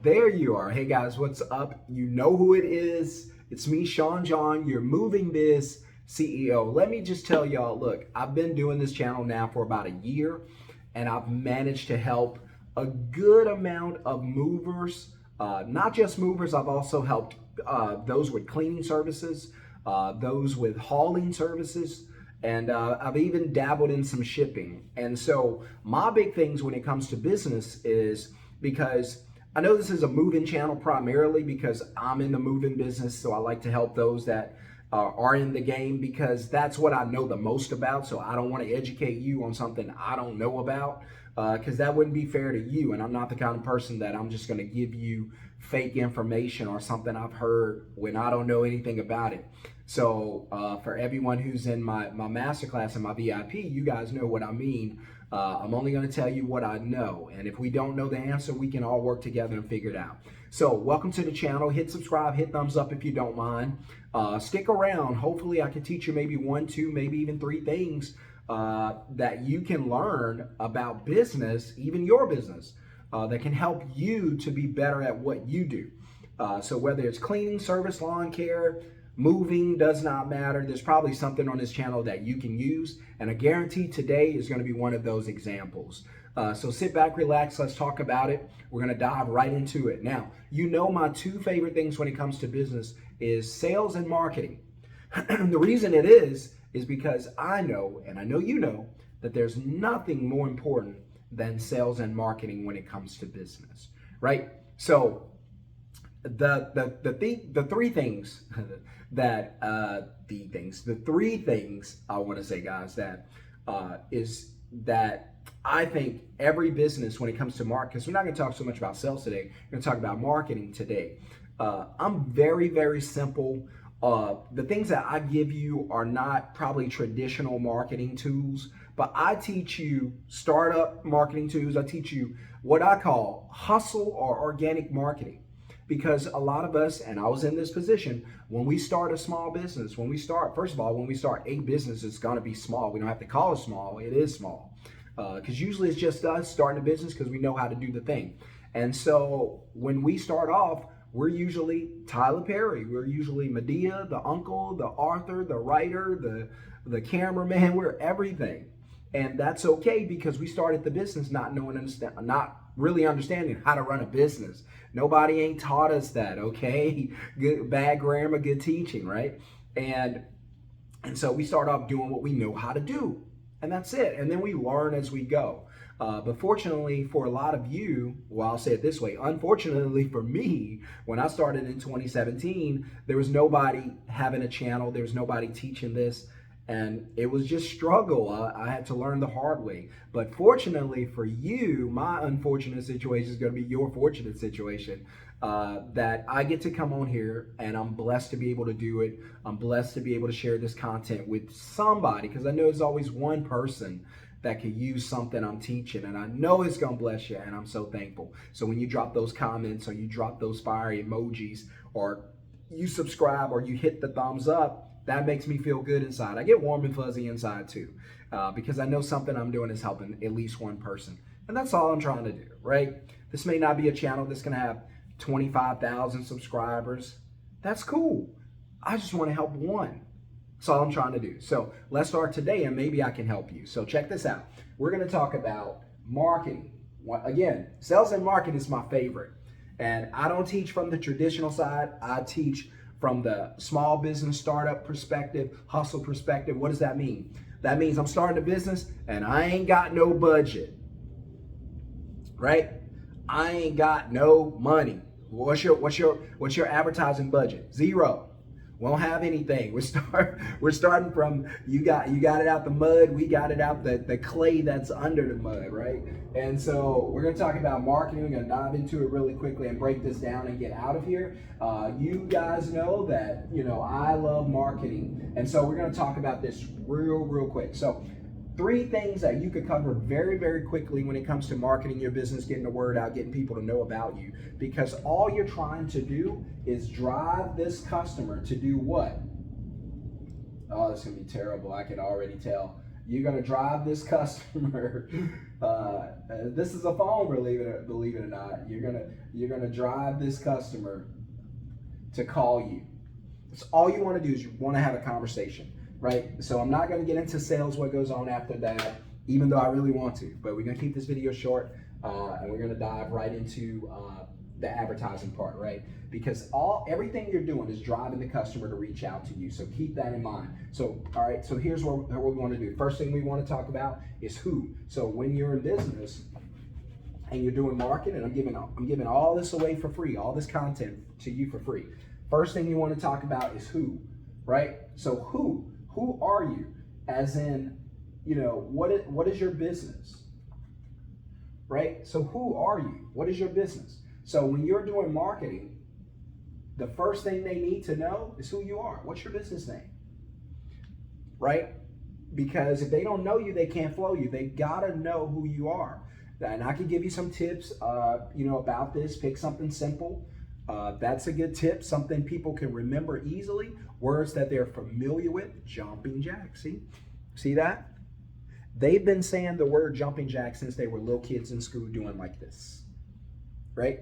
There you are. Hey guys, what's up? You know who it is. It's me, Sean John, your Moving Biz CEO. Let me just tell y'all, look, I've been doing this channel now for about a year, and I've managed to help a good amount of movers, not just movers. I've also helped those with cleaning services, those with hauling services, and I've even dabbled in some shipping. And so my big things when it comes to business is, because I know this is a moving channel primarily because I'm in the moving business, so I like to help those that are in the game because that's what I know the most about. So I don't want to educate you on something I don't know about because that wouldn't be fair to you. And I'm not the kind of person that I'm just going to give you fake information or something I've heard when I don't know anything about it. So for everyone who's in my masterclass and my VIP, you guys know what I mean. I'm only going to tell you what I know. And if we don't know the answer, we can all work together and figure it out. So welcome to the channel. Hit subscribe, hit thumbs up if you don't mind. Stick around. Hopefully I can teach you maybe 1, 2, maybe even 3 things that you can learn about business, even your business, that can help you to be better at what you do. So whether it's cleaning, service, lawn care, moving, does not matter. There's probably something on this channel that you can use, and I guarantee today is going to be one of those examples. So sit back, relax, let's talk about it. We're going to dive right into it. Now, you know my 2 favorite things when it comes to business is sales and marketing. The reason it is because I know, and I know you know, that there's nothing more important than sales and marketing when it comes to business, right? So the 3 things that the 3 things I want to say, guys, that is that I think every business when it comes to market, because we're not going to talk so much about sales today, we're going to talk about marketing today. I'm very, very simple. The things that I give you are not probably traditional marketing tools, but I teach you startup marketing tools. I teach you what I call hustle or organic marketing. Because a lot of us, and I was in this position, when we start a small business, first of all, when we start a business, it's going to be small. We don't have to call it small. It is small. Because usually it's just us starting a business because we know how to do the thing. And so when we start off, we're usually Tyler Perry. We're usually Medea, the uncle, the author, the writer, the cameraman. We're everything. And that's okay because we started the business not really understanding how to run a business. Nobody ain't taught us that, okay? Bad grammar, good teaching, right? And so we start off doing what we know how to do. And that's it. And then we learn as we go. But fortunately for a lot of you, well, I'll say it this way. Unfortunately for me, when I started in 2017, there was nobody having a channel. There was nobody teaching this. And it was just struggle. I had to learn the hard way. But fortunately for you, my unfortunate situation is going to be your fortunate situation. That I get to come on here and I'm blessed to be able to do it. I'm blessed to be able to share this content with somebody because I know there's always one person that could use something I'm teaching, and I know it's going to bless you, and I'm so thankful. So when you drop those comments or you drop those fire emojis or you subscribe or you hit the thumbs up, that makes me feel good inside. I get warm and fuzzy inside too, because I know something I'm doing is helping at least one person. And that's all I'm trying to do, right? This may not be a channel that's going to have 25,000 subscribers. That's cool. I just want to help one. That's all I'm trying to do. So let's start today and maybe I can help you. So check this out. We're going to talk about marketing. Again, sales and marketing is my favorite. And I don't teach from the traditional side. I teach from the small business startup perspective, hustle perspective. What does that mean? That means I'm starting a business and I ain't got no budget, right? I ain't got no money. What's your advertising budget? 0. We don't have anything. We're starting from you got it out the mud. We got it out the clay that's under the mud, right? And so we're gonna talk about marketing. We're gonna dive into it really quickly and break this down and get out of here. You guys know that I love marketing, and so we're gonna talk about this real quick. So 3 things that you could cover very, very quickly when it comes to marketing your business, getting the word out, getting people to know about you. Because all you're trying to do is drive this customer to do what? Oh, this is going to be terrible. I can already tell. You're going to drive this customer This is a phone, believe it or not. You're gonna drive this customer to call you. It's all you want to do is you want to have a conversation, right? So I'm not going to get into sales, what goes on after that, even though I really want to. But we're going to keep this video short, and we're going to dive right into the advertising part, right? Because everything you're doing is driving the customer to reach out to you. So keep that in mind. So, all right, so here's what we want to do. First thing we want to talk about is who. So when you're in business and you're doing marketing, and I'm giving all this away for free, all this content to you for free. First thing you want to talk about is who, right? So who are you? As in, what is your business, right? So who are you? What is your business? So when you're doing marketing, the first thing they need to know is who you are. What's your business name, right? Because if they don't know you, they can't flow you. They gotta know who you are. And I can give you some tips, about this. Pick something simple. That's a good tip. Something people can remember easily. Words that they're familiar with. Jumping jack. See that? They've been saying the word jumping jack since they were little kids in school doing like this, right?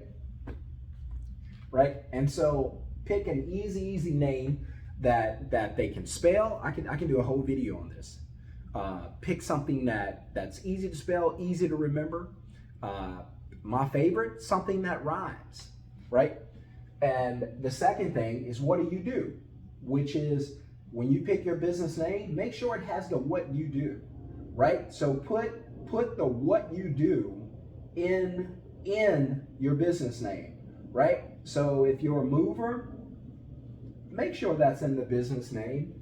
Right? And so pick an easy name that they can spell. I can do a whole video on this. Pick something that's easy to spell, easy to remember. My favorite, something that rhymes, right? And the second thing is, what do you do? Which is, when you pick your business name, make sure it has the what you do, right? So put the what you do in your business name, right? So if you're a mover, make sure that's in the business name,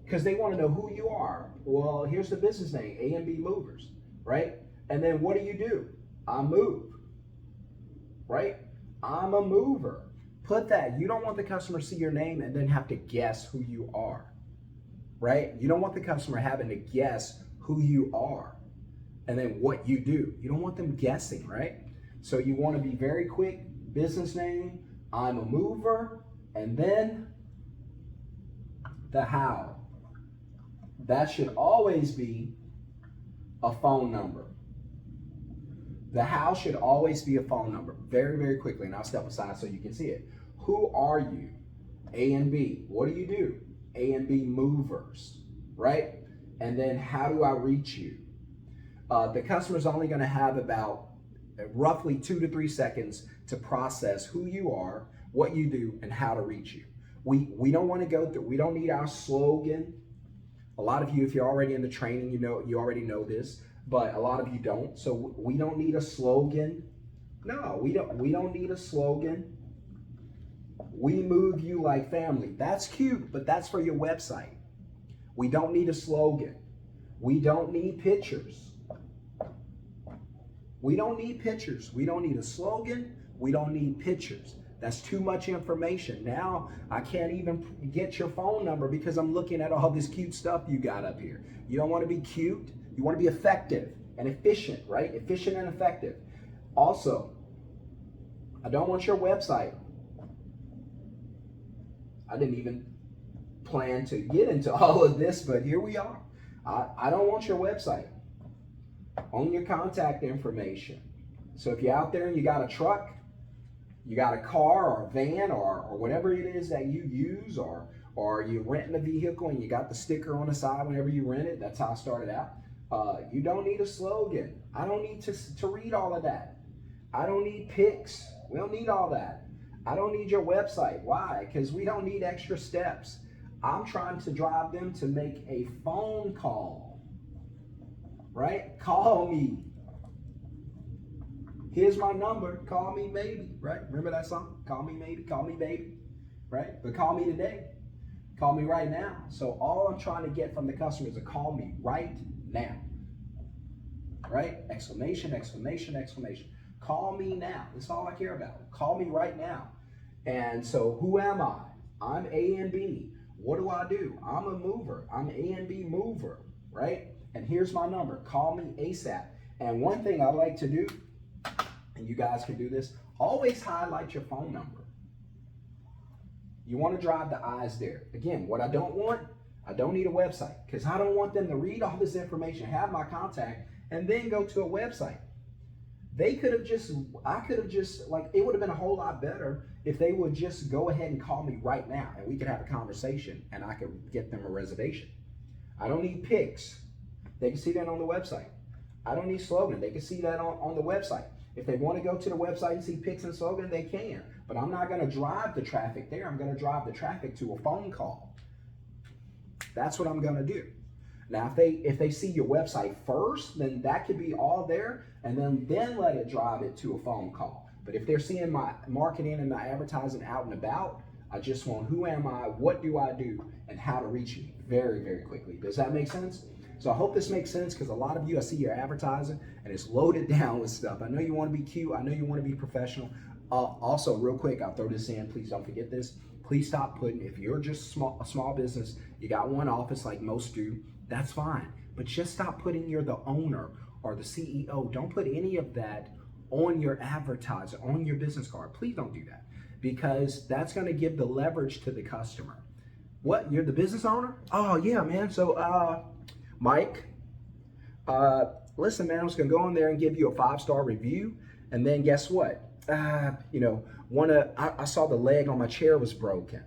because they want to know who you are. Well, here's the business name, A&B Movers, right? And then what do? I move, right? I'm a mover. Put that. You don't want the customer to see your name and then have to guess who you are, right? You don't want the customer having to guess who you are and then what you do. You don't want them guessing, right? So you want to be very quick. Business name, I'm a mover, and then the how. That should always be a phone number. The how should always be a phone number. Very, very quickly, and I'll step aside so you can see it. Who are you? A and B. What do you do? A and B Movers, right? And then how do I reach you? The customer's only going to have about roughly 2 to 3 seconds to process who you are, what you do, and how to reach you. We don't want to go through, we don't need our slogan. A lot of you, if you're already in the training, you already know this, but a lot of you don't. So we don't need a slogan. No, we don't need a slogan. We move you like family. That's cute, but that's for your website. We don't need a slogan. We don't need pictures. We don't need pictures. We don't need a slogan. We don't need pictures. That's too much information. Now I can't even get your phone number because I'm looking at all this cute stuff you got up here. You don't want to be cute. You want to be effective and efficient, right? Efficient and effective. Also, I don't want your website. I didn't even plan to get into all of this, but here we are. I don't want your website. Own your contact information. So if you're out there and you got a truck, you got a car or a van or whatever it is that you use, or you're renting a vehicle and you got the sticker on the side whenever you rent it. That's how I started out. You don't need a slogan. I don't need to read all of that. I don't need pics. We don't need all that. I don't need your website. Why? Because we don't need extra steps. I'm trying to drive them to make a phone call, right? Call me. Here's my number. Call me maybe, right? Remember that song? Call me maybe, call me baby, right? But call me today. Call me right now. So all I'm trying to get from the customer is to call me right now, right? Exclamation, exclamation, exclamation. Call me now. That's all I care about. Call me right now. And so who am I? I'm A and B. What do? I'm a mover. I'm A and B mover, right? And here's my number. Call me ASAP. And one thing I like to do, and you guys can do this, always highlight your phone number. You want to drive the eyes there. Again, what I don't want, I don't need a website, because I don't want them to read all this information, have my contact, and then go to a website. They could have just, I could have just, like, it would have been a whole lot better if they would just go ahead and call me right now and we could have a conversation and I could get them a reservation. I don't need pics. They can see that on the website. I don't need slogan. They can see that on the website. If they want to go to the website and see pics and slogan, they can. But I'm not going to drive the traffic there. I'm going to drive the traffic to a phone call. That's what I'm going to do. Now, if they see your website first, then that could be all there, and then let it drive it to a phone call. But if they're seeing my marketing and my advertising out and about, I just want who am I, what do I do, and how to reach me very, very quickly. Does that make sense? So I hope this makes sense, because a lot of you, I see your advertising and it's loaded down with stuff. I know you want to be cute. I know you want to be professional. Also, real quick, I'll throw this in. Please don't forget this. Please stop putting, if you're just a small business, you got one office like most do, that's fine. But just stop putting you're the owner or the CEO. Don't put any of that on your advertiser, on your business card. Please don't do that, because that's going to give the leverage to the customer. What, you're the business owner? Oh yeah, man. So Mike, listen, man, I was going to go in there and give you a 5-star review, and then guess what? I saw the leg on my chair was broken.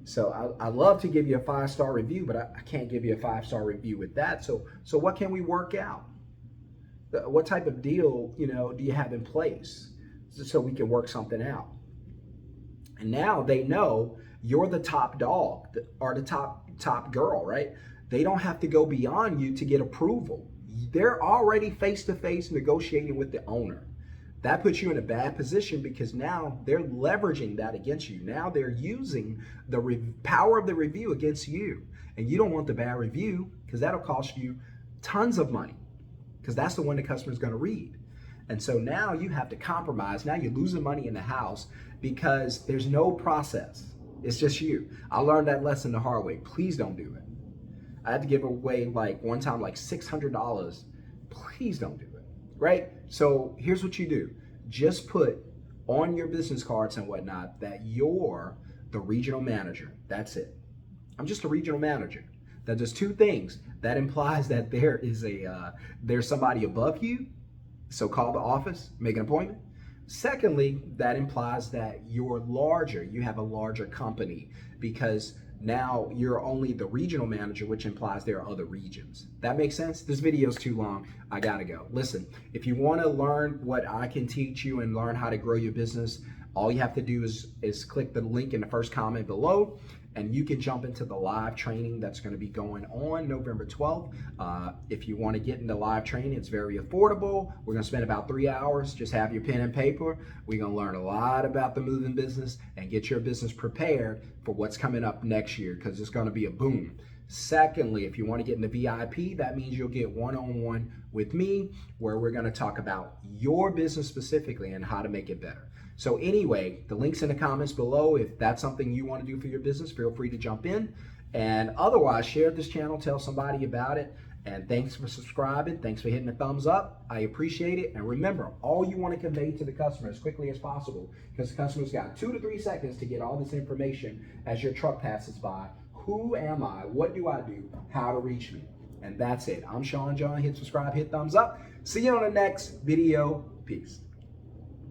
So I love to give you a 5-star review, but I can't give you a 5-star review with that. So what can we work out? What type of deal, do you have in place so we can work something out? And now they know you're the top dog or the top girl, right? They don't have to go beyond you to get approval. They're already face-to-face negotiating with the owner. That puts you in a bad position, because now they're leveraging that against you. Now they're using the power of the review against you. And you don't want the bad review, because that'll cost you tons of money, because that's the one the customer's going to read. And so now you have to compromise. Now you're losing money in the house because there's no process. It's just you. I learned that lesson the hard way. Please don't do it. I had to give away one time $600. Please don't do it, right? So here's what you do. Just put on your business cards and whatnot that you're the regional manager. That's it. I'm just a regional manager. That does two things. That implies that there's somebody above you. So call the office, make an appointment. Secondly, that implies that you're larger. You have a larger company, because now you're only the regional manager, which implies there are other regions. That makes sense? This video's too long. I gotta go. Listen, if you want to learn what I can teach you and learn how to grow your business, all you have to do is click the link in the first comment below, and you can jump into the live training that's going to be going on November 12th. If you want to get into live training, it's very affordable. We're going to spend about 3 hours. Just have your pen and paper. We're going to learn a lot about the moving business and get your business prepared for what's coming up next year, because it's going to be a boom. Secondly, if you want to get into VIP, that means you'll get one-on-one with me, where we're going to talk about your business specifically and how to make it better. So anyway, the link's in the comments below. If that's something you want to do for your business, feel free to jump in. And otherwise, share this channel, tell somebody about it. And thanks for subscribing. Thanks for hitting the thumbs up. I appreciate it. And remember, all you want to convey to the customer as quickly as possible, because the customer's got 2 to 3 seconds to get all this information as your truck passes by. Who am I? What do I do? How to reach me? And that's it. I'm Sean John. Hit subscribe, hit thumbs up. See you on the next video. Peace.